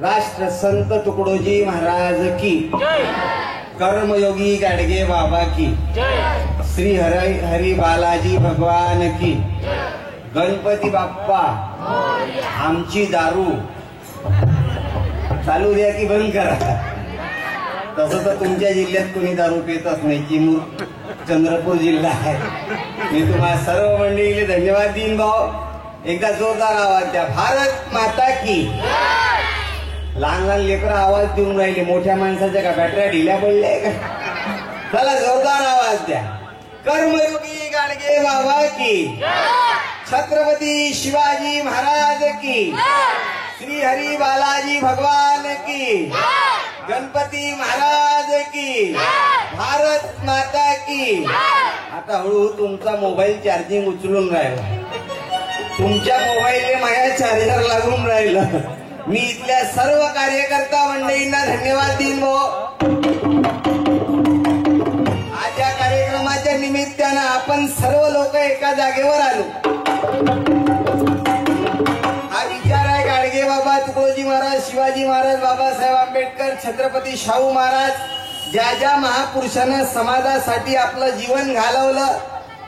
राष्ट्र संत तुकडोजी महाराज की, कर्मयोगी गाडगे बाबा की, श्री हरी बालाजी भगवान की, गणपती बाप्पा आमची दारू चालू द्या की बंद करा. तसं तर तुमच्या जिल्ह्यात कोणी दारू पितच नाही, चिमूर चंद्रपूर जिल्हा आहे. मी तुम्हाला सर्व मंडळीले धन्यवाद देईन भाऊ. एकदा जोरदार आवाज द्या, भारत माता की. लहान लहान लेकर आवाज देऊन राहिले, मोठ्या माणसाच्या का बॅटऱ्या ढिल्या पडल्या का? चला जोरदार आवाज द्या. कर्मयोगी गाडगे बाबा की, छत्रपती शिवाजी महाराज की, श्री हरी बालाजी भगवान की, गणपती महाराज की, भारत माता की. आता हळूहळू तुमचा मोबाईल चार्जिंग उचलून राहिला, तुमच्या मोबाईलने माझ्या चार्जर लागून राहिलं. मी इथल्या सर्व कार्यकर्ता मंडळींना धन्यवाद देईन भाऊ. आज या कार्यक्रमाच्या निमित्तानं आपण सर्व लोक एका जागेवर आलो. हा विचार आहे गाडगे बाबा, तुकडोजी महाराज, शिवाजी महाराज, बाबासाहेब आंबेडकर, छत्रपती शाहू महाराज, ज्या ज्या महापुरुषानं समाजासाठी आपलं जीवन घालवलं,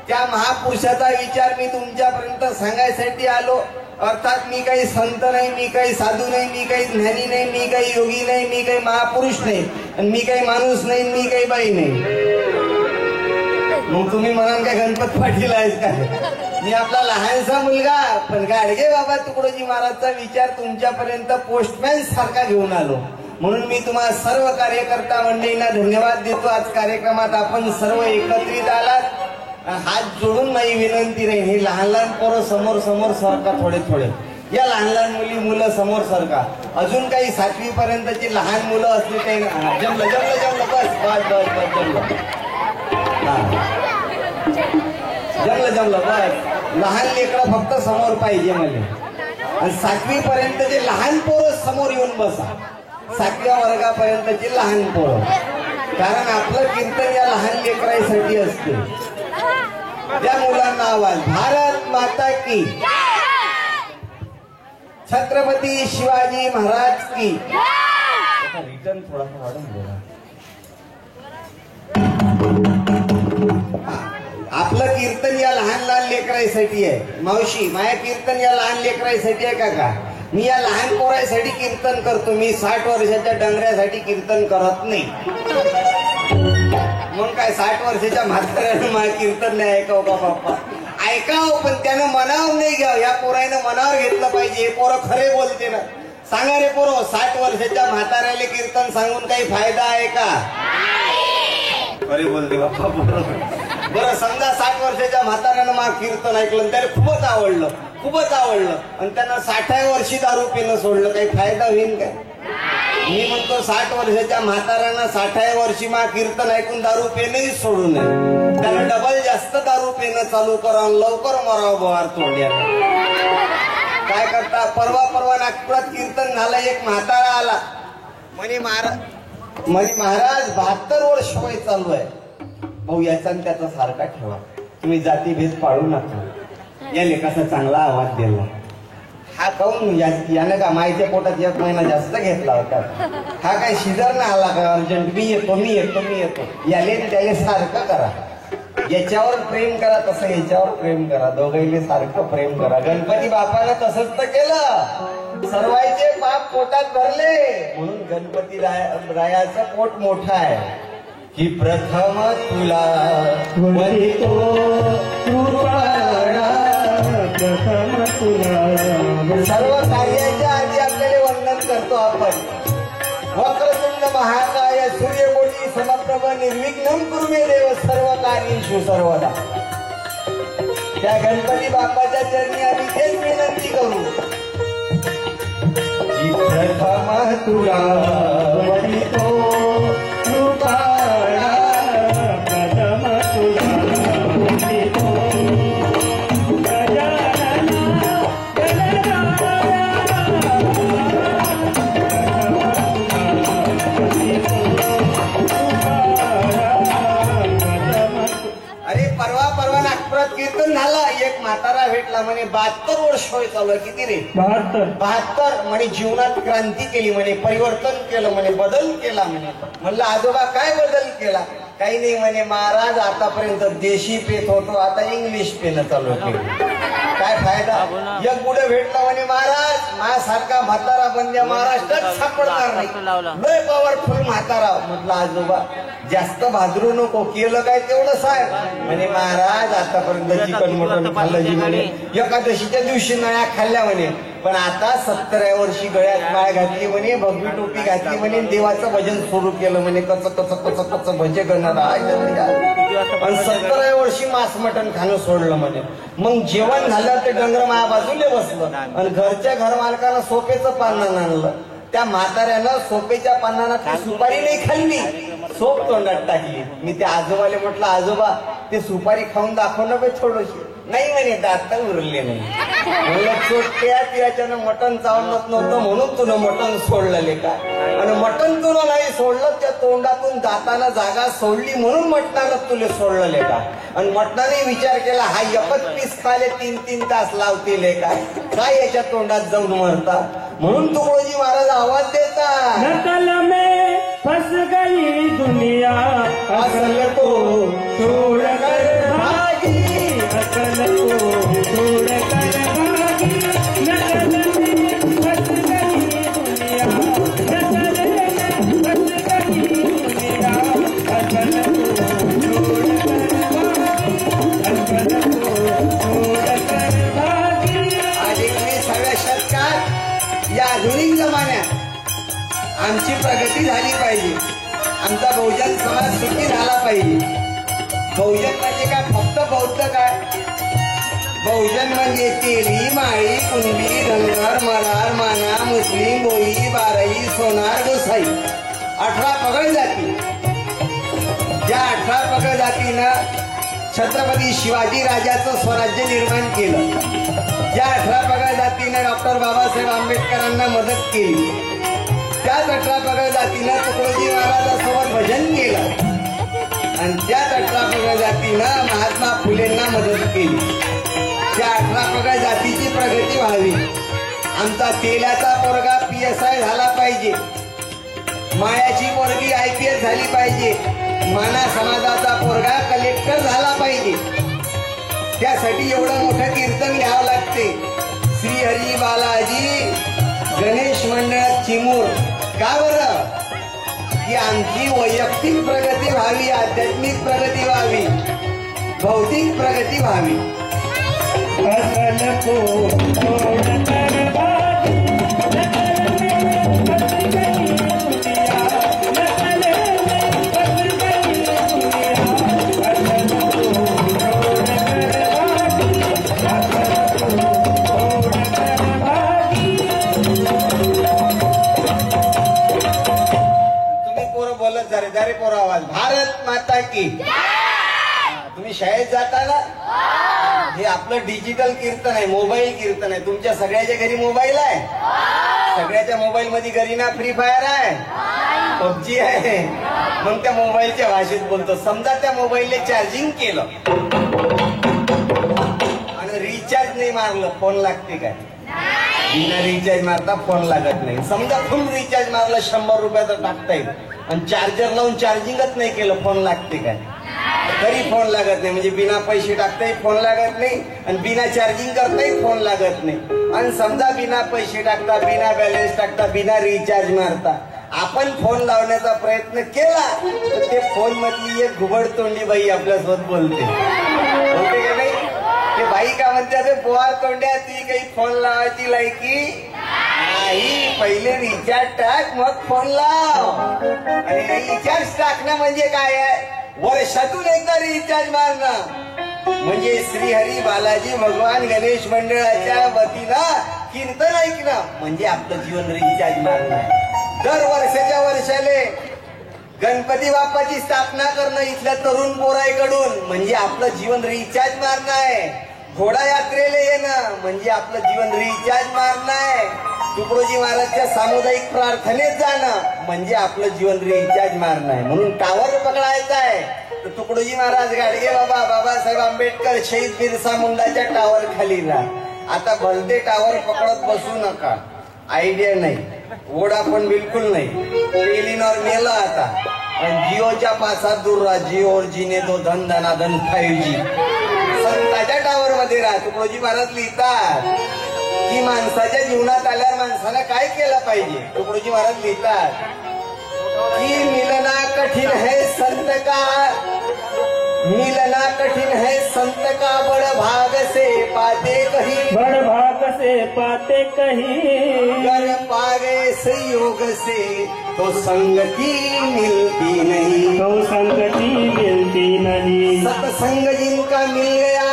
त्या महापुरुषाचा विचार मी तुमच्यापर्यंत सांगायसाठी आलो. अर्थात मी काही संत नाही, मी काही साधू नाही, मी काही ज्ञानी नाही, मी काही योगी नाही, मी काही महापुरुष नाही, आणि मी काही माणूस नाही, मी काही बाई नाही. मग तुम्ही म्हणाल काय गणपत पाटील आहेस का? मी आपला लहानसा मुलगा, पण गाडगे बाबा तुकडोजी महाराजचा विचार तुमच्यापर्यंत पोस्टमॅन सारखा घेऊन आलो. म्हणून मी तुम्हाला सर्व कार्यकर्ता मंडळींना धन्यवाद देतो. आज कार्यक्रमात आपण सर्व एकत्रित आलात. हात जोडून माझी विनंती राहील, हे लहान लहान पोरं समोर समोर सरका, थोडे थोडे या लहान लहान मुलं समोर सरका. अजून काही 7वी पर्यंतची लहान मुलं असली काही जमलं जमलं जमलं बस बस बस बस जमलं जमलं जमलं बस. लहान लेकरं फक्त समोर पाहिजे मला. आणि 7वी पर्यंतचे लहान पोरं समोर येऊन बसा. 7व्या वर्गापर्यंतचे लहान पोरं, कारण आपलं कीर्तन या लहान लेकरांसाठी असते. त्या मुलांना आवाज, भारत माता की, छत्रपती शिवाजी महाराज की. रिटर्न थोडासा वाढून बोला. आपलं कीर्तन या लहान लहान लेकरांसाठी आहे. मावशी, माझ्या कीर्तन या लहान लेकरांसाठी आहे का? मी या लहान पोरांसाठी कीर्तन करतो. मी 60 वर्षाच्या डंगऱ्यासाठी कीर्तन करत नाही. मग काय 60 वर्षाच्या म्हाताऱ्यानं मला कीर्तन नाही ऐकाव का बाप्पा? ऐकाव, पण त्यानं मनावर नाही घ्याव. या पोरानं मनावर घेतलं पाहिजे. हे पोरं खरे बोलते ना. सांगा रे पोरं, 60 वर्षाच्या म्हाताऱ्याला कीर्तन सांगून काही फायदा आहे का? खरे बोलते बाप्पा. बरं, समजा 60 वर्षाच्या म्हाताऱ्यानं मला कीर्तन ऐकलं, त्याला खूपच आवडलं, खूपच आवडलं, आणि त्यांना 60व्या वर्षी दारू पिणं सोडलं, काही फायदा होईल काय? मी म्हणतो 60 वर्षाच्या म्हाताऱ्यानं 60व्या वर्षी मा कीर्तन ऐकून दारू पिणंही सोडू नये. त्याला डबल जास्त दारू पिणं चालू करा, लवकर मराव बवार तोंड्याला. काय करता? परवा नागपुरात कीर्तन झालं. एक म्हातारा आला, म्हणे महाराज 72 वर्ष वय चालू आहे. भाऊ, याचा आणि त्याचा सारखा ठेवा, तुम्ही जातीभेद पाळू नका. या लेखाचा चांगला आवाज दिला. हा काऊन याने का माईच्या पोटात 1 महिना जास्त घेतला होता? हा काय शिजर ना आला का अर्जंट? मी येतो मी येतो मी येतो. याले त्याला सारखं करा. याच्यावर प्रेम करा तसं याच्यावर प्रेम करा. दोघांनी सारखं प्रेम करा. गणपती बापानं तसंच तर केलं. सर्वांचे पाप पोटात भरले, म्हणून गणपती रायाचं पोट मोठं आहे. की प्रथम तुला वरितो कृपाळा, प्रथम तुला. सर्व कार्याच्या आधी आपल्याला वंदन करतो आपण. वक्रतुंड महाकाय सूर्यकोटी समप्रभ निर्विघ्नं कुरु मे देव सर्व कार्येषु सर्वदा. त्या गणपती बाप्पाच्या चरणी आम्ही तेच विनंती करू. प्रथम तुला वरितो कृपाळा, प्रथम तुला वरितो. परवा परवा नागपुरात कीर्तन झालं. एक म्हातारा भेटला म्हणे 72 वर्ष होय चालू. किती रे? 72. म्हणे जीवनात क्रांती केली म्हणे, परिवर्तन केलं म्हणे, बदल केला म्हणे. म्हणलं आजोबा काय बदल केला? काही नाही म्हणे, महाराज आतापर्यंत देशी पेत होतो, आता इंग्लिश पेन चालू केलं. काय फायदा? एक पुढे भेटला म्हणे, महाराज माझ्यासारखा म्हातारा बंद्या महाराष्ट्रात सापडणार नाही, लय पॉवरफुल म्हातारा. म्हटलं आजोबा जास्त भाजरू नको, केलं काय तेवढं सांग. म्हणे महाराज आतापर्यंत चिकन मटन खाल्लं जी म्हणे, एकादशीच्या दिवशी नळ्या खाल्ल्या म्हणे, पण आता 70व्या वर्षी गळ्यात माळ घातली म्हणे, भगवी टोपी घातली म्हणे, देवाचं भजन सुरू केलं म्हणे, कच कच कच कच भजे करणार. आणि 70व्या वर्षी मांस मटण खाणं सोडलं म्हणे. मग जेवण झालं ते डंगर माया बाजूले बसलं आणि घरच्या घरमालकानं सोपेचं पानं आणलं. त्या म्हाताऱ्यानं सोपेच्या पानांना सुपारी नाही खाल्ली, सोप तोंडात टाकली. मी त्या आजोबाले म्हटलं आजोबा ते सुपारी खाऊन दाखव ना थोडीशी. नाही म्हणे दात उरले नाही. म्हणलं छोट्या त्याच्यानं मटण चावलत नव्हतं म्हणून तुला मटण सोडलं का? आणि मटण तुला नाही सोडलं, त्या तोंडातून दाताना जागा सोडली म्हणून मटणानं तुला सोडलं का? आणि मटणाने विचार केला हा एकच पीस खाले 3-3 तास लावतील का? काय याच्या तोंडात जाऊन मरता? म्हणून तुकडोजी महाराज आवाज देतात, नकल में फंस गई दुनिया, असल को छोड़ कर भागी, असल को छोड़ कर भागी, नकल में फंस गई दुनिया, नकल में फंस गई दुनिया, असल को छोड़ कर भागी, असल को छोड़ कर भागी. आज 21व्या शतकात या आधुनिक जमान्यात आमची प्रगती झाली पाहिजे, आमचा बहुजन समाज सुखी झाला पाहिजे. बहुजन म्हणजे काय? फक्त बौद्ध काय? बहुजन म्हणजे तेली, माळी, कुणबी, धनगर, मरार, माना, मुस्लिम, भोई, बाराई, सोनार, गोसाई 18 पगड जाती. या 18 पगड जातीनं छत्रपती शिवाजी राजाचं स्वराज्य निर्माण केलं. ज्या 18 पगड जातीनं डॉक्टर बाबासाहेब आंबेडकरांना मदत केली, त्याच 18 पगड जातीनं तुकडोजी महाराजांसोबत भजन केलं. आणि त्याच 18 पगड जातीनं महात्मा फुलेंना मदत केली. त्या 18 पगड जातीची प्रगती व्हावी. आमचा तेल्याचा पोरगा PSI झाला पाहिजे, मायाची पोरगी IPS झाली पाहिजे, माना समाजाचा पोरगा कलेक्टर झाला पाहिजे. त्यासाठी एवढं मोठं कीर्तन घ्यावं लागते. श्री हरी बालाजी गणेश मंडळ चिमूर. का बरं? की आमची वैयक्तिक प्रगती व्हावी, आध्यात्मिक प्रगती व्हावी, भौतिक प्रगती व्हावी. जरे पोर आवाज. भारत माता की. तुम्ही शाळेत जाता ना, हे आपलं डिजिटल कीर्तन आहे, मोबाईल कीर्तन आहे. तुमच्या सगळ्याच्या घरी मोबाईल आहे, सगळ्याच्या मोबाईल मध्ये घरी ना फ्री फायर आहे, PUBG आहे. मग त्या मोबाईलच्या भाषेत बोलतो. समजा त्या मोबाईलने चार्जिंग केलं आणि रिचार्ज नाही मारलं, फोन लागते काय? बिना रिचार्ज मारता फोन लागत नाही. समजा फुल रिचार्ज मारला 100 रुपयाचा टाकता येईल आणि चार्जर लावून चार्जिंगच नाही केलं, फोन लागते काय? तरी फोन लागत नाही. म्हणजे बिना पैसे टाकताही फोन लागत नाही आणि बिना चार्जिंग करताही फोन लागत नाही. आणि समजा बिना पैसे टाकता, बिना बॅलन्स टाकता, बिना रिचार्ज मारता आपण फोन लावण्याचा प्रयत्न केला तर ते फोन मधली एक घुबड तोंडी बाई आपल्यासोबत बोलते का नाही? ते बाई का म्हणते, ते बोहार तोंड्या ती काही फोन लावायची लायकी नाही. पहिले रिचार्ज टाक मग फोन लाव. आणि रिचार्ज टाकणं म्हणजे काय आहे? वर्षातून एकदा रिचार्ज मारणं. म्हणजे श्रीहरी बालाजी भगवान गणेश मंडळाच्या वतीनं कीर्तन ऐकणं म्हणजे आपलं जीवन रिचार्ज मारणं. दर वर्षाच्या वर्षाले गणपती बाप्पाची स्थापना करणं इथल्या तरुण पोराईकडून म्हणजे आपलं जीवन रिचार्ज मारणं आहे. घोडा यात्रेला येणं म्हणजे आपलं जीवन रिचार्ज मारणं आहे. तुकडोजी महाराजच्या सामुदायिक प्रार्थनेत जाणं म्हणजे आपलं जीवन रिचार्ज मारणं आहे. म्हणून टावर पकडायचा आहे, तुकडोजी महाराज गाडगे बाबा बाबासाहेब आंबेडकर शहीद बिरसा मुंडाच्या टावर खाली राहा. आता भलते टावर पकडत बसू नका. आयडिया नाही, वोडाफोन बिलकुल नाही. टेलिनॉर मेला आता. पण जिओच्या पासात दूर राहा. जिओ जीने तो धन धनाधन 5G. संताच्या टावर मध्ये राहा. तुकडोजी महाराज लिहितात की माणसाच्या जीवनात आल्यावर माणसाला काय केलं पाहिजे. तुकडोजी महाराज लिहितात की मिलना कठिन है संत का, मिलना कठिन है संत का, बड़ भाग से पाते कहीं, बड़ भाग से पाते कहीं, कर पागे संयोग से तो संगति मिलती नहीं, तो संगति मिलती नहीं. सत्संग जिनका मिल गया,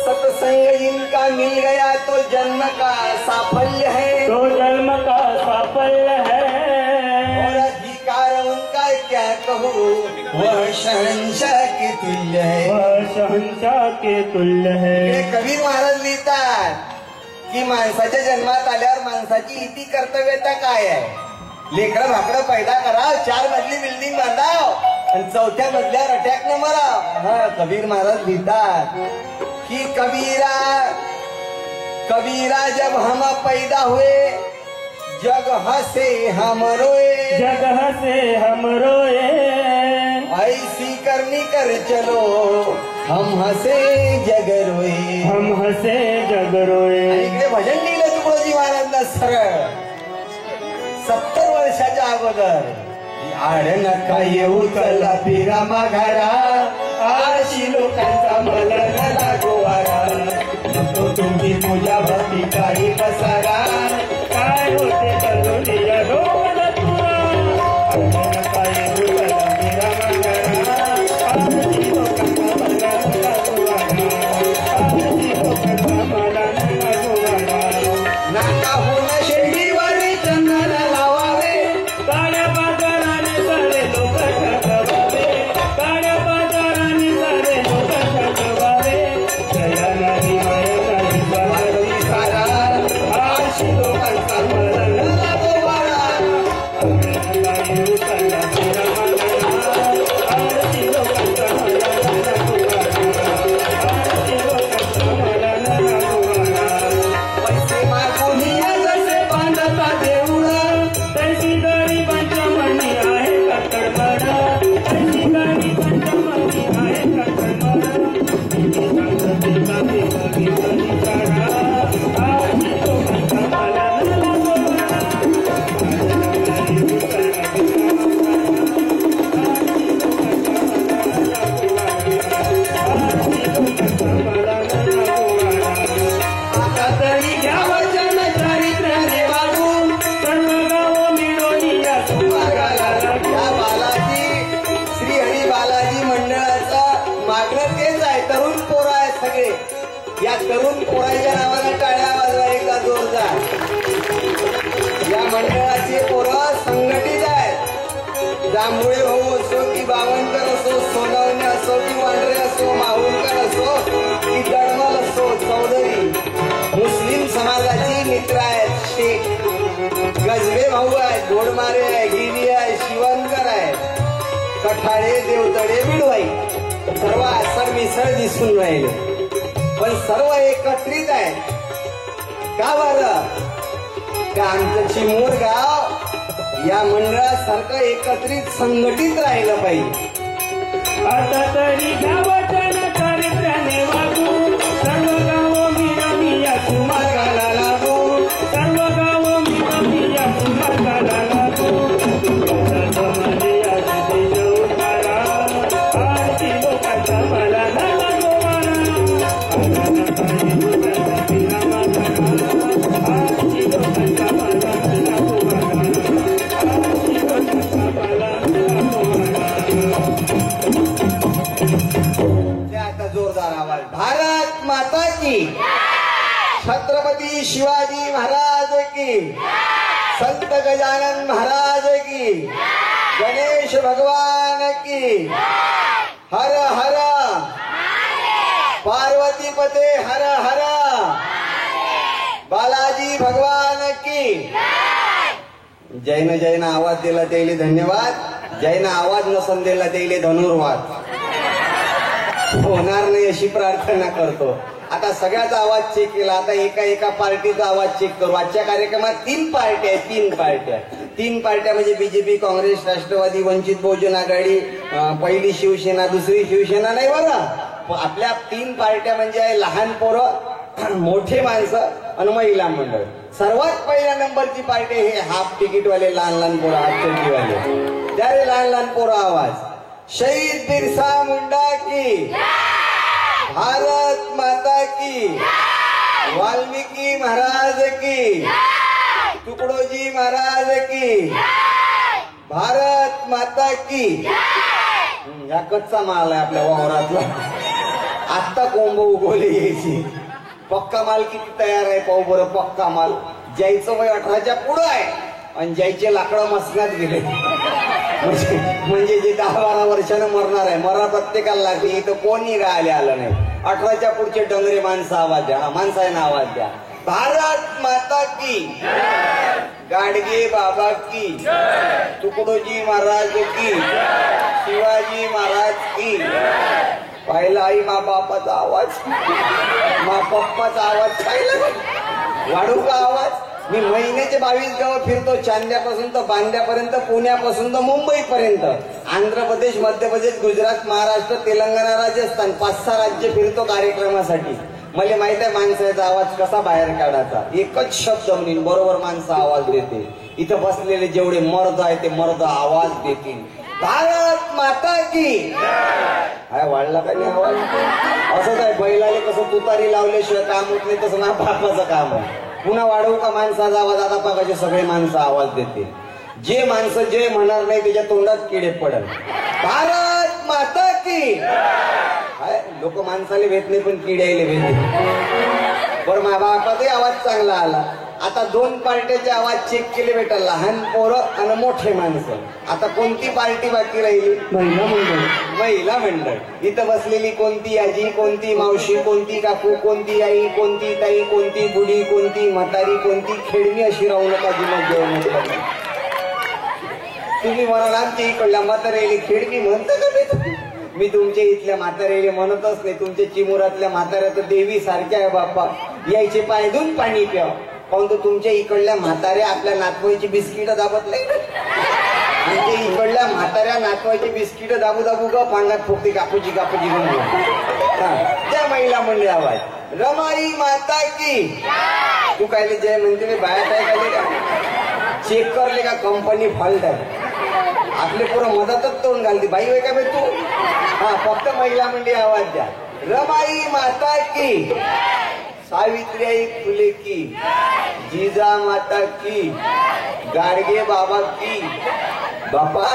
सत्संग जिनका मिल गया तो जन्म का साफल्य है, तो जन्म का साफल्य है. और अधिकार उनका क्या कहूँ, वह शहंशाह के तुल्य है, वह शहंशाह के तुल्य है. इकडे कबीर महाराज लिहितात की माणसाच्या जन्मात आल्यावर माणसाची इति कर्तव्यता काय आहे. लेकरं भाकडं पैदा करा, 4 मजली बिल्डिंग बांधाव आणि 4थ्या मजल्यावर अटॅक न मराव. हा कबीर महाराज लिहितात कि कबीरा, कबीरा जब हम पैदा हुए जग हसे हम रोए, जग हसे हम रोए, ऐसी करनी कर चलो हम हसे जग रोए, हम हसे जग रोए. आणि इकडे भजन लिहिलं तुकडोजी महाराजांना सरळ 70 वर्षाच्या अगोदर. आड नका येऊ चला फिरा माघारा, आळशी लोकांचा मला न लागो वारा, नको तुमची पूजा भक्ती काही पसारा, काय होते करुणिया डोळा तुरा, नका येऊ चला फिरा माघारा, आळशी लोकांचा मला न लागो वारा, आळशी लोकांचा मला न लागो वारा. नाका होण शेंडीवारी चंदन लावावे, काळ्या बाजाराने सारे लोक ठगवावे, काळ्या बाजाराने सारे लोक ठगवावे, दया नाही माया नाही भक्ती सारा, आळशी लोकांचा मला न लागो वारा. नका येऊ चला फिरा माघारा, आळशी लोकांचा मला न लागो वारा, आळशी लोकांचा मला न लागो वारा. पैसे मागून या जसे बांधता देऊळ, तशी गरिबांच्या मनी आहे कटकड, तशी गरिबांच्या मनी आहे कटकड, किती सांगते कापी बघी सारा, आळशी लोकांचा मला न लागो वारा. नका येऊ चला फिरा माघारा, आळशी लोकांचा मला न लागो वारा. आता तरी घ्या वचन चारित्र्याने वागून, सर्व गाव मिळून या मागाला या बालाजी, श्री हरी बालाजी मंडळाचं मागणं तेच आहे. तरुण पोरं आहेत सगळे. या तरुण पोराच्या नावाने टाळ्या वाजवा एकदा जोरदार. या मंडळाचे पोरं संघटित आहेत. जांभुळे भाऊ असो की बावनकर असो, सोनवणे असो की वांढरे असो, माहुरकर असो की दडमल असो, चौधरी मुस्लिम समाजाची मित्र आहेत. शेख गजबे भाऊ आहेत, घोडमारे आहे, गिरी आहे, शिवणकर आहे, कठाळे, देवतडे, बिडवाई सर्व असर मिसळ दिसून राहिले. पण सर्व एकत्रित आहेत. का बरं? का आमचं चिमूर गाव या मंडळासारखं एकत्रित संघटित राहिलं पाहिजे. आता तरी गावाच्या चारित्र्याने वागू, सर्व गाव मिळून या मागाला लागू, सर्व गाव मिळून या मार्गाला लागू. समाजे आज देश उतारा, आळशी लोकांचा मला न लागो वारा. नका येऊ चला फिरा माघारा, आळशी लोकांचा मला न लागो वारा, आळशी लोकांचा मला न लागो वारा. ते आता जोरदार आवाज. भारत माता की, छत्रपती शिवाजी महाराज की, संत गजानन महाराज की, गणेश भगवान की, हर हर पार्वती पते, हर हर बालाजी भगवान की. जैन जैन आवाज दिला त्याला धन्यवाद. जैन आवाज नसन दिला त्याला धनुर्वाद. होणार नाही अशी प्रार्थना करतो. आता सगळ्याचा आवाज चेक केला, आता एका एका पार्टीचा आवाज चेक करू. आजच्या कार्यक्रमात 3 पार्ट्या आहेत, 3 पार्ट्या. 3 पार्ट्या म्हणजे बीजेपी, काँग्रेस, राष्ट्रवादी, वंचित बहुजन आघाडी, पहिली शिवसेना, दुसरी शिवसेना नाही बरं. आपल्या 3 पार्ट्या म्हणजे आहे लहान पोरं, मोठे माणसं आणि महिला मंडळ. सर्वात पहिल्या नंबरची पार्टी हे हाफ तिकीटवाले लहान लहान पोरं, हाफ चड्डीवाले. त्यारे लहान लहान पोरं आवाज. शहीद बिरसा मुंडा की, भारत माता की, वाल्मिकी महाराज की, तुकडोजी महाराज की, भारत माता की. या कच्चा माल आहे आपल्या वावरातला, आत्ता कोंब उगवले यायची. पक्का माल किती तयार आहे पाहू बरं. पक्का माल ज्याचं वय 18च्या पुढं आहे आणि ज्याचे लाकडं मसनात गेले, म्हणजे जे 10-12 वर्षानं मरणार आहे, मरा प्रत्येकाला लागली. इथं कोणी राहिले आलं नाही. 18च्या पुढचे डंगरे माणसं आवाज द्या. माणसांना आवाज द्या. भारत माता की, गाडगे बाबा की, तुकडोजी महाराज की, शिवाजी महाराज की. पाहिला आई मा बापाचा आवाज, मा पप्पाचा आवाज पाहिला. वाढू का आवाज? मी महिन्याचे 22 गावं फिरतो, चांद्यापासून तर बांद्यापर्यंत, पुण्यापासून तर मुंबईपर्यंत, आंध्र प्रदेश, मध्य प्रदेश, गुजरात, महाराष्ट्र, तेलंगणा, राजस्थान, 5-6 राज्य फिरतो कार्यक्रमासाठी. मला माहित आहे माणसाचा आवाज कसा बाहेर काढायचा. एकच शब्द म्हणून बरोबर माणसं आवाज देते. इथं बसलेले जेवढे मर्द आहे ते मर्द आवाज देतील. भारत माता की. हाय वाढला का नाही आवाज? असंच आहे, बैलाले कसं तुतारी लावल्याशिवाय काम होत नाही, तसं ना बापाचं काम आहे. पुन्हा वाढवू का माणसाचा आवाज? आता बघायचे सगळे माणसं आवाज देते. जे माणसं जे म्हणणार नाही त्याच्या तोंडात किडे पडल. भारत माता की. हाय लोक माणसाले भेट नाही पण किड्याले भेटते. बरं मा बापाचाही आवाज चांगला आला. आता 2 पार्ट्याचे आवाज चेक केले बेटा, लहान पोरं आणि मोठे माणसं. आता कोणती पार्टी बाकी राहिली? महिला मंडळ. महिला मंडळ. इथं बसलेली कोणती आजी, कोणती मावशी, कोणती काकू, कोणती आई, कोणती ताई, कोणती बुडी, कोणती म्हातारी, कोणती खेळणी, अशी राहू नका जिमत जेवण. तुम्ही म्हणाल आमच्या इकडल्या म्हातारेली खेळणी म्हणता का? मी तुमच्या इथल्या म्हातारेली म्हणतच नाही. तुमच्या चिमुरातल्या म्हाताऱ्या तर देवी सारख्या आहे बाप्पा, यायचे पाय धुवून पाणी प्या. परंतु तुमच्या इकडल्या म्हाताऱ्या आपल्या नातवाईची बिस्किट दाबत नाही. आमच्या इकडल्या म्हाताऱ्या नातवाईची बिस्किट दाबू दाबू ग पांगात फुकते, कापूची कापूची घेऊन. त्या महिला म्हणले आवाज. रमाई माता की. तू कायले जय म्हणते मी बाया काय काढले का? चेक करले का कंपनी फॉल्ट आहे? आपले पुरं मदतच तोंड घालते. बाई होय का बे तू? हा फक्त महिला म्हणजे आवाज द्या. रमाई माता की, सावित्रीबाई फुले की, जिजा माता की, गाडगे बाबा की. बापा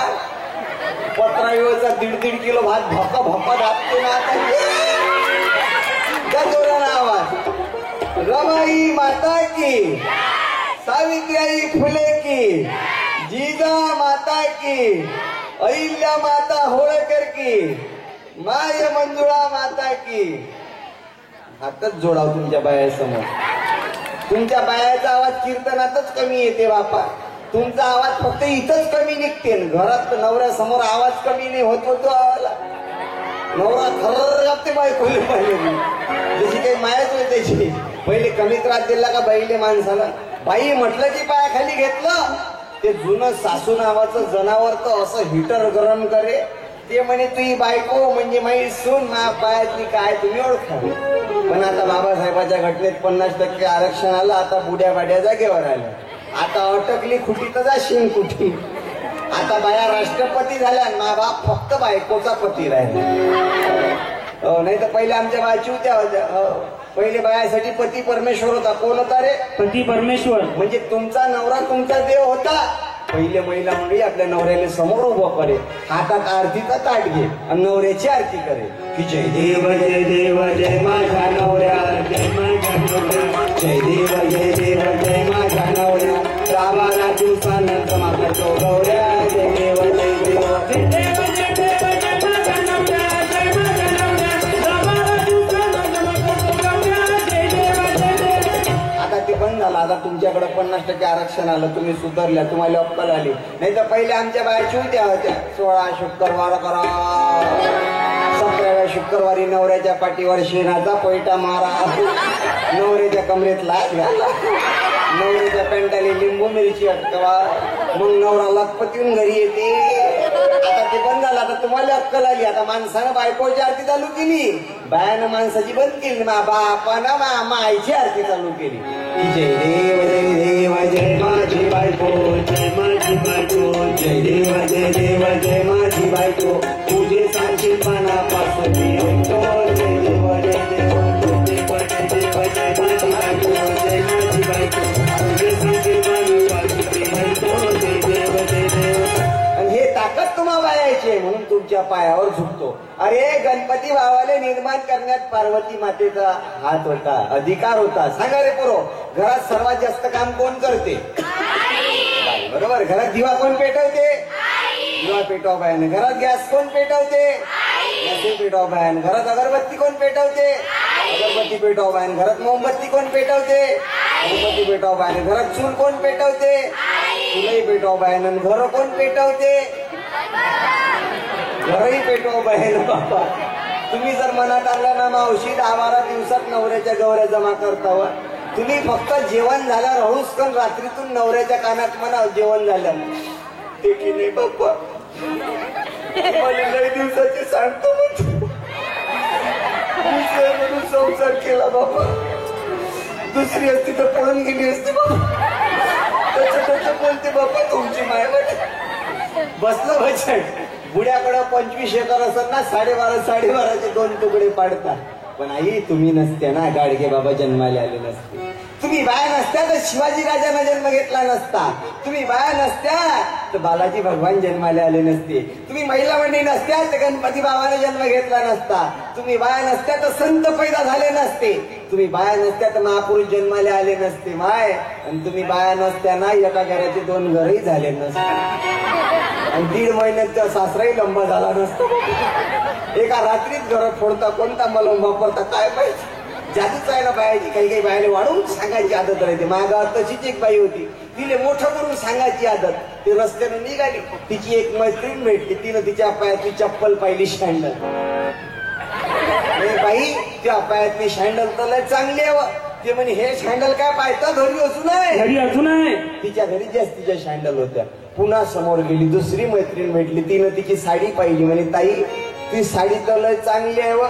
पत्राईवरचा 1.5 किलो भात भक्का भक्का दाबते ना आता. त्या जोरानं आवाज. रमाई माता की, सावित्रीबाई फुले की, जिजा माता की, अहिल्या माता होळकर की, माय मंजुळा माता की. हातच जोडाव तुमच्या बायासमोर. तुमच्या बायाचा आवाज कीर्तनातच कमी येते बापा. तुमचा आवाज फक्त इथंच कमी निघते. घरात नवऱ्यासमोर आवाज कमी नाही होत. होतो आवाला नवरा खरं लागते बायकोले पाहिजे, जशी काही मायाच होते त्याची. पहिले कमी त्रास दिला का बाईले माणसाला? बाई म्हटलं की पायाखाली घेतलं. ते जुनं सासू नावाचं जनावर तर असं हिटर गरम करे. ते म्हणे तुझी बायको म्हणजे माई सून, मा पायातली काय तुम्ही ओळखा. पण आता बाबासाहेबाच्या घटनेत 50% आरक्षण आलं. आता बुड्या बाड्या जागेवर आल्या. आता अटकली खुटी तर जाशील कुठी. आता बाया राष्ट्रपती झाल्या, मा बाप फक्त बायकोचा पती राहिला. नाही तर पहिले आमच्या बायची होत्या. पहिले बायासाठी पती परमेश्वर होता. कोण होता रे? पती परमेश्वर. म्हणजे तुमचा नवरा तुमचा देव होता. पहिले महिला मंडळी आपल्या नवऱ्याला समोर उभं करे, हातात आरतीचा ताट घे आणि नवऱ्याची आरती करे की जय देव जय देव जय माझ्या नवऱ्या, जय माझ्या नवऱ्या, जय देव जय देव जय माझ्या नवऱ्या, रावाला दिवसानंत माझ्या चौगवऱ्या, जय देव जय देव जय देव जय देव जय माझ्या नवऱ्या, जय माझ्या नवऱ्या, रावाला दिवसानंत माझ्या चौगवऱ्या, जय देव जय देव. आता ते बंद झालं. आता तुमच्याकडे 50% आरक्षण आलं. तुम्ही सुधारल्या, तुम्हाला अक्कल आली. नाही तर पहिले आमच्या बाया चिवत्या होत्या. 16 शुक्रवार करा, 17व्या शुक्रवारी नवऱ्याच्या पाठीवर शेणाचा पैटा मारा, नवऱ्याच्या कमरेत लाच घाला, नवऱ्याच्या पेंटाली लिंबू मिरची अटकवा, मग नवरा लखपतीहून घरी येते. आता ते बंद झालं. आता तुम्हाला अक्कल आली. आता माणसानं बायकोची आरती चालू केली, बायानं माणसाची बंद केली, बापानं आईची आरती चालू केली. जय देव जय देव जय माझी बायको, जय माझी बायको, जय देव जय देव जय माझी बायको, तुझे सांगशील मनापासून मी ऐकतो. जय देव जय देव देव जय देव जय माझी बायको, जय माझी बायको, तुझे सांगशील मनापासून मी ऐकतो. जय देव जय देव. आणि हे ताकद तुम्हा बायाची आहे म्हणून तुमच्या पायावर झुकतो. अरे गणपती बाबाले निर्माण करण्यात पार्वती मातेचा हात होता, अधिकार होता. सांगा रे पोरो, घरात सर्वात जास्त काम कोण करते? बरोबर. घरात दिवा कोण पेटवते? दिवा पेटवा बायाने. घरात गॅस कोण पेटवते? गॅस पेटवा बायाने. घरात अगरबत्ती कोण पेटवते? अगरबत्ती पेटवा बायाने. घरात मोमबत्ती कोण पेटवते? मोमबत्ती पेटवा बायाने. घरात चूल कोण पेटवते? चूलही पेटवा बायाने. घर कोण पेटवते? घरही पेटवा बाहेर. बाबा तुम्ही जर मनात आणलं ना मावशी 10-12 दिवसात नवऱ्याच्या गौऱ्या जमा करतावा. तुम्ही फक्त जेवण झालं राहूस पण रात्रीतून नवऱ्याच्या कानात म्हणा जेवण झालं ते की नाही बाप्पा मला लई दिवसाचे सांगतो म्हणून संसार केला बाबा. दुसरी असती तर पळून गेली असती बाबा. त्याचं बोलते बाबा तुमची मायवाडी. बसलं भजन. बुड्याकडं 25 एकर असत ना 12.5 2 तुकडे पाडतात. पण आई तुम्ही नसत्या ना गाडगे बाबा जन्माला आले नसते. तुम्ही बाया नसत्या तर शिवाजी राजाने जन्म घेतला नसता. तुम्ही बाया नसत्या तर बालाजी भगवान जन्माला आले नसते. तुम्ही महिला मंडळी नसत्या तर गणपती बाबाने जन्म घेतला नसता. तुम्ही बाया नसत्या तर संत पैदा झाले नसते. तुम्ही बाया नसत्या तर महापुरुष जन्माला आले नसते माय. आणि तुम्ही बाया नसत्या ना एका घराचे 2 घरही झाले नसते. आणि 1.5 महिन्यात सासराही लंबा झाला नसतो. एका रात्रीत घर फोडता कोणता मलम वापरता काय पाहिजे. जादूच आहे ना बायाची. काही बायाला वाढवून सांगायची आदत राहते. माझ्या गावात तशीच एक बाई होती. तिने मोठं करून सांगायची आदत. ती रस्त्यानं निघाली. तिची एक मैत्रीण भेटली. तिनं तिच्या पायातली चप्पल पाहिली शँडल. बाई त्या पायातली शँडल तर चांगली आहे. ते म्हणे हे शँडल काय पाहता घरी असू नये. घरी असू नये. तिच्या घरी जास्तीच्या शँडल होत्या. पुन्हा समोर गेली. दुसरी मैत्रीण भेटली. तिनं तिची साडी पाहिली. म्हणे ताई ती साडी तर चांगली आहे व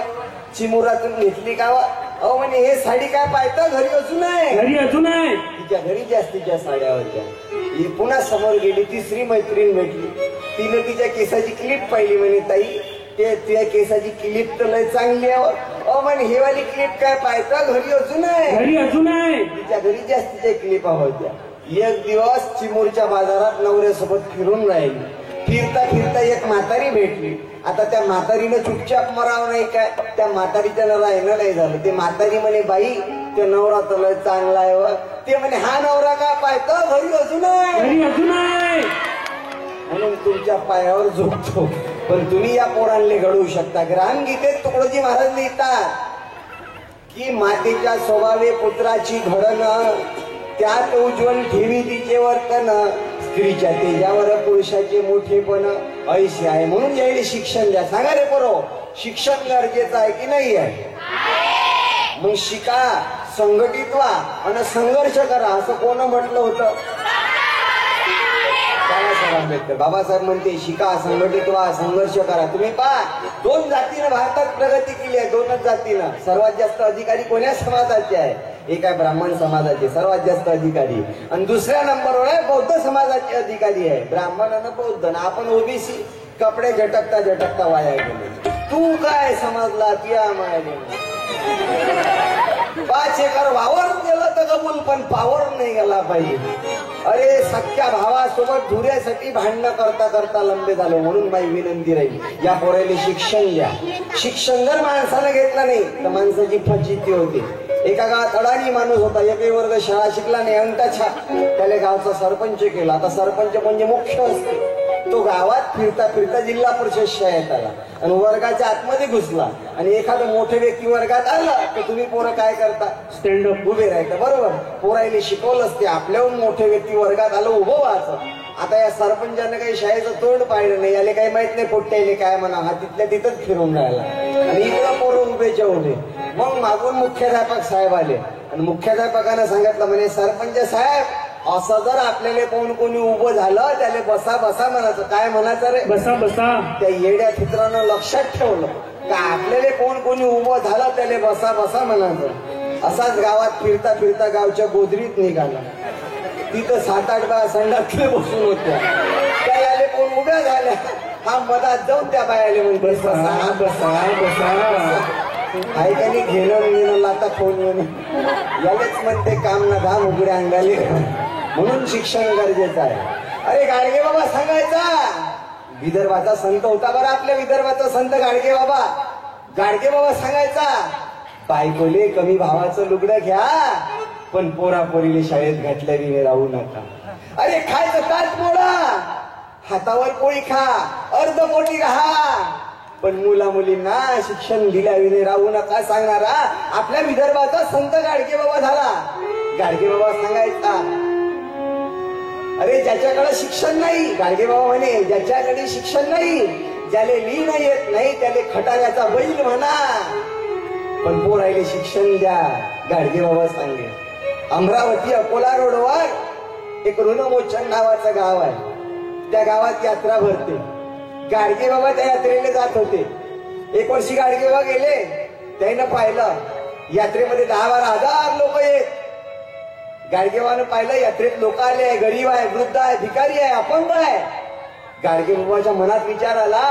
चिमुरातून घेतली का व. अहो म्हणे हे साडी काय पाहता घरी असू नये. घरी असू नये. तिच्या घरी जास्तीच्या साड्या होत्या. ही पुन्हा समोर गेली. तिसरी मैत्रीण भेटली. तिनं तिच्या केसाची क्लिप पाहिली. म्हणे ताई ते तुझ्या केसाची क्लिप तर लय चांगली आहे. अहो म्हणे ही वाली क्लिप काय पाहता घरी असू नये. घरी असू नये. तिच्या घरी जास्तीच्या क्लिपा होत्या. एक दिवस चिमूरच्या बाजारात नवऱ्यासोबत फिरून राहिली. फिरता फिरता एक म्हातारी भेटली. आता त्या म्हातारीनं चुपचाप मरावं नाही काय. त्या म्हातारीच्या राहिलं नाही झालं. ते म्हातारी म्हणे बाई ते नवरा तर चांगला आहे व. ते म्हणे हा नवरा का पाहतो घरी असू नये. घरी असू नये. म्हणून तुमच्या पायावर झोपतो. पण तुम्ही या पोरांना घडवू शकता. ग्रामगीतेत तुकडोजी महाराज लिहितात की मातेच्या स्वभावे पुत्राची घडण, त्यात उज्ज्वल ठेवी तिचे वर्तन, स्त्रीच्या तेजावर पुरुषाचे मोठेपण ऐशी आहे. म्हणून यायला शिक्षण द्या. सांगा रे पोरो शिक्षण गरजेचं आहे की नाही आहे. मग शिका, संघटित व्हा आणि संघर्ष करा असं कोण म्हटलं होतं. बाबासाहेब आंबेडकर. बाबासाहेब म्हणते शिका, संघटित व्हा, संघर्ष करा. तुम्ही पहा 2 जातीनं भारतात प्रगती केली आहे. 2च जातीनं. सर्वात जास्त अधिकारी कोण्या समाजाचे आहे. एक आहे ब्राह्मण समाजाचे सर्वात जास्त अधिकारी. आणि दुसऱ्या नंबरवर आहे बौद्ध समाजाचे अधिकारी आहे. ब्राह्मण आणि बौद्ध. आपण ओबीसी कपडे झटकता वाया गेले. तू काय समजला तुया मायाने. 5 एकर वावर गेला तर कबूल पण पावर नाही गेला पाहिजे. अरे सख्या भावासोबत धुऱ्यासाठी भांडणं करता करता लंबे झालो. म्हणून माझी विनंती राहील या पोराला शिक्षण द्या. शिक्षण जर माणसानं घेतलं नाही तर माणसाची फजिती होते. एका गावात अडाणी माणूस होता. एकही वर्ग शाळा शिकला नाही. अंगठा त्याला गावचा सरपंच केला. आता सरपंच म्हणजे मुख्य असते. तो गावात फिरता फिरता जिल्हा परिषद शाळेत आला आणि वर्गाच्या आतमध्ये घुसला. आणि एखादं मोठे व्यक्ती वर्गात आला तर तुम्ही पोरं काय करता. स्टँड अप उभे राहता. बरोबर. पोरायला शिकवलंच ते आपल्याहून मोठे व्यक्ती वर्गात आलं उभं व्हायचं. आता या सरपंचानं काही शाळेचं तोंड पाहिलं नाही, याले काही माहित नाही पोट्ट्याले काय म्हणा, हा तिथल्या तिथंच फिरून राहिला आणि इकडं पोरं उभेच्या उभे. मग मागून मुख्याध्यापक साहेब आले आणि मुख्याध्यापकानं सांगितलं म्हणे सरपंच साहेब असं जर आपल्याला पाहून कोणी उभं झालं त्याला बसा बसा म्हणायचं. काय म्हणायचं रे? बसा बसा. त्या येड्या चित्रानं लक्षात ठेवलं का आपल्याला कोणी उभं झालं त्याला बसा बसा म्हणायचं. असाच गावात फिरता फिरता गावच्या गोदरीत निघाला. तिथं 7-8 बाया संडासले बसून होत्या. त्या याले कोण उभ्या झाल्या, हा मधात जाऊन त्या बायाले म्हणते बसा बसा बसा. ऐकाने घेणं लाता फोन यालेच म्हणते काम ना घाम उघड्या अंगाले. म्हणून शिक्षण गरजेचं आहे. अरे गाडगे बाबा सांगायचा, विदर्भाचा संत होता बरं आपल्या विदर्भाचा संत गाडगे बाबा. गाडगे बाबा सांगायचा बायकोले कमी भावाचं लुगडं घ्या पण पोरापोरीले शाळेत घातल्याने राहू नका. अरे खायचं ताट मोडा, हातावर पोळी खा, अर्धपोटी राहा पण मुला मुलींना शिक्षण दिल्याविने राहू नका सांगणारा आपल्या विदर्भाचा संत गाडगे बाबा झाला. गाडगे बाबा सांगायचा अरे ज्याच्याकडे शिक्षण नाही, गाडगे बाबा म्हणे ज्याच्याकडे शिक्षण नाही, ज्याले लिहिणं येत नाही त्याले खटाऱ्याचा बैल म्हणा पण पोरायले शिक्षण द्या. गाडगे बाबा सांगे. अमरावती अकोला रोडवर एक ऋणमोचन नावाचं गाव आहे. त्या गावात यात्रा भरते. गाडगे बाबा त्या यात्रेला जात होते. एक वर्षी गाडगे बाबा गेले, त्यानं पाहिलं यात्रेमध्ये 10-12 हजार लोक येत. गाडगे बाबानं पाहिलं यात्रेत लोक आले आहे, गरीब आहे, वृद्ध आहे, भिकारी आहे, अपंग आहे. गाडगे बाबाच्या मनात विचार आला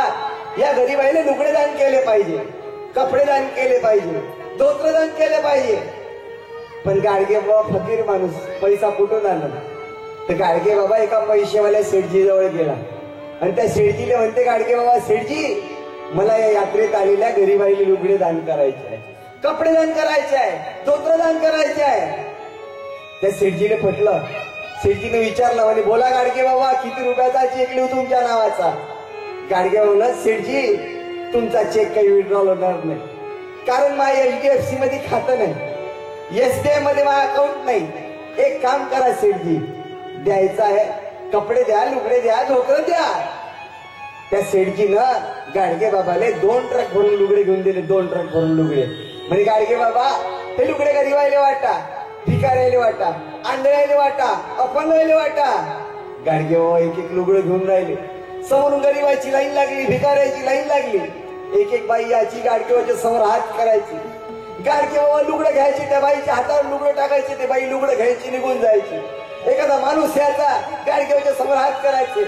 या गरीबाईने लुगडे दान केले पाहिजे, कपडे दान केले पाहिजे, धोत्र दान केले पाहिजे. पण गाडगे बाबा फकीर माणूस, पैसा कुठून आणला? तर गाडगे बाबा एका पैसेवाल्या सेठजी जवळ गेला आणि त्या सेठजीने म्हणते गाडगे बाबा सेठजी मला या यात्रेत आलेल्या गरीबाईला लुगडे दान करायचे आहे, कपडे दान करायचे आहे, धोत्र दान करायचे आहे. त्या सेठजीने पटलं. सेठजीने विचारलं म्हणे बोला गाडगे बाबा किती रुपयाचा चेक लिहू तुमच्या नावाचा? गाडगे बाबा सेठजी तुमचा चेक काही विड्रॉल होणार नाही कारण माझ्या HDFC मध्ये खातं नाही, SBI मध्ये माझा अकाउंट नाही. एक काम करा सेठजी, द्यायचं आहे कपडे द्या, लुगडे द्या, धोतर द्या. त्या सेठजीनं गाडगे बाबाले 2 ट्रक भरून लुगडे घेऊन दिले. 2 ट्रक भरून लुगडे. म्हणजे गाडगे बाबा ते लुगडे गरीबायले वाटा, भिकाऱ्याले वाटा, आंधळ्याले वाटा, अपंगायले वाटा. गाडगे बाबा एक एक लुगडे घेऊन राहिले. समोरून गरीबाची लाईन लागली, भिकाऱ्याची लाईन लागली. एक एक बाई याची गाडगेबाच्या समोर हात करायची. गाडगे बाबा लुगडं घ्यायचे, त्या बाईच्या हातावर लुगडं टाकायचे, ते बाई लुगडं घ्यायची निघून जायची. एखादा माणूस यायचा गाडगेबाच्या समोर हात करायचे,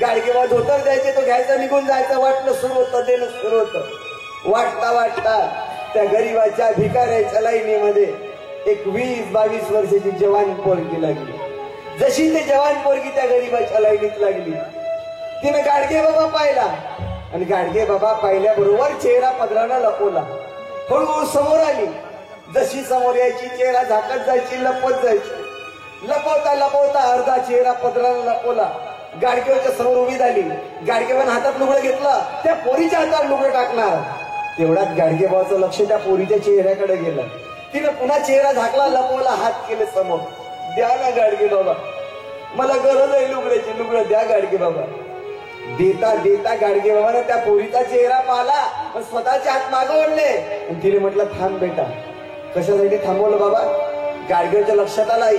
गाडगे बाबा धोतर द्यायचे, तो घ्यायचा निघून जायचं. वाटणं सुरू होतं, देणं सुरू होतं. वाटता वाटता त्या गरीबाच्या भिकाऱ्याच्या लाईनीमध्ये एक 20-22 वर्षाची जवान पोरगी लागली. जशी ते जवान पोरगी त्या गरीबाच्या लाईनीत लागली तिने गाडगे बाबा पाहिला आणि गाडगे बाबा पाहिल्याबरोबर चेहरा पदरानं लपवला. हळूहळू समोर आली. जशी समोर यायची चेहरा झाकत जायची, लपवत जायची. लपवता लपवता अर्धा चेहरा पदरानं लपवला. गाडगेबाच्या समोर उभी झाली. गाडगेबानं हातात लुगडं घेतलं, त्या पोरीच्या हातात लुगडं टाकणार. तेवढ्यात गाडगेबाचं लक्ष त्या पोरीच्या चेहऱ्याकडे गेलं. तिने पुन्हा चेहरा झाकला, लपवला, हात केले समोर. द्या ना गाडगे बाबा, मला गरज आहे लुगड्याची, लुगडं द्या गाडगे बाबा. देता देता गाडगे बाबाने त्या पोरीचा चेहरा पाहिला, पण स्वतःचे हात मागे ओढले आणि तिने म्हटलं थांब बेटा. कशासाठी थांबवलं बाबा? गाडगेच्या लक्षात आला